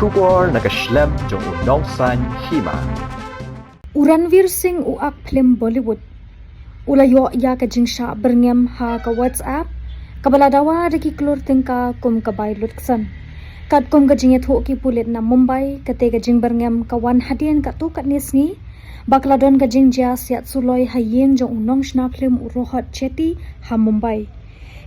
Shubor nakaslem jong unongsan hima. Ranveer Singh uak film Bollywood. Ulayo ya ka jingsha berngem ha ka WhatsApp. Kabaladawa deki klur tingka kum ka bailutsan. Kat kum ka jinget ho ki pulit na Mumbai kate ka jing berngem ka wan hadian ka tu kat nisni. Bakladon ka jing jia siat suloi hayen jong unong shna film urohot cheti ha Mumbai.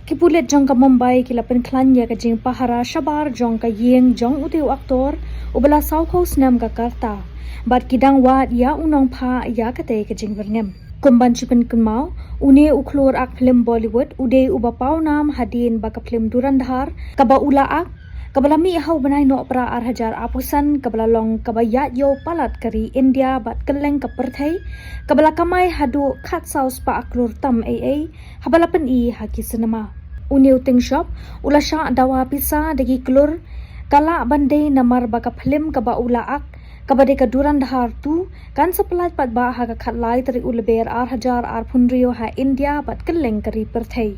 Kipulit jong ka Mumbai kilapen klanya ka jing pahara shabar jong ka yeng jong utiu aktor ubala South Coast nam ka karta. Bat kidang wat ya unong pa ya kate ka jing berngem. Kumban chipen kunmau une uklor ak film Bollywood ude uba pau nam hadin baka film Durandhar kaba ula ak kabala mi hau banai no pra arhajar apusan kabala long kaba yat yo palat kari India bat keleng ka perthai kabala kamai hadu khat saus pa aklor tam AA habala pen I haki cinema une uting shop ula sha dawa pisa degi klur kala bande namar baka film kaba ula ak kabade ka Durandhar tu kan sepelat pat ba ha ka khatlai tari ulber arhajar arphunrio ha India bat keleng kari perthai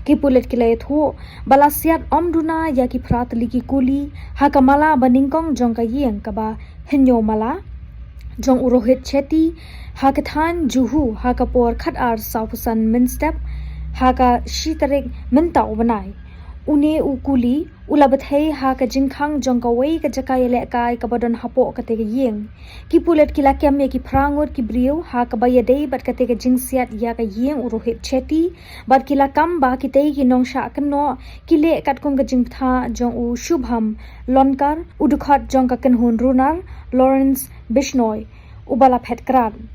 ki pulet kilai tho balasiat omduna ya ki phrat liki kuli ha kamala baningkong jong ka yeng kaba hinyo mala jong urohit cheti ha ka than juhu ha ka por khat ar saupusan min step ha ka shitarik min tau banai une ukuli ulabathai ha ka jingkhang jong ka wei ka jakai le kai ka badon hapo ka te yeng ki pulet kila kyam ki prangot ki brio ha ka baya dei bat ka te ka jingsiat ya ka yeng urohit cheti bat kila kam ba ki te ki nong sha kan no kile kat kong ka jingtha jong u shubham lonkar udukhat jong ka kan hun runar Lawrence Bishnoi ubala phet kran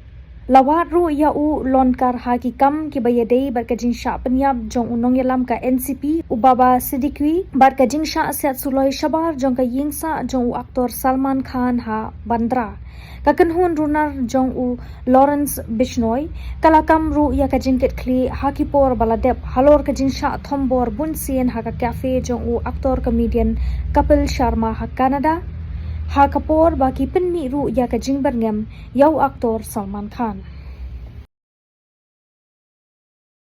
lawat ru ya u lonkar ha ki kam ki bayadei bar ka jingsha penyap jong unong yalam ka NCP ubaba sidikwi bar ka jingsha asyat suloi shabar jong ka yingsa jong u aktor Salman Khan ha bandra ka kanhun runar jong u Lawrence Bishnoi kalakam ru ya ka jingket kli ha ki por baladep halor ka jingsha thombor bunsien ha ka cafe jong u aktor comedian Kapil Sharma ha Canada ha kapor baki penmi ru ya ka jingberngem yau aktor Salman Khan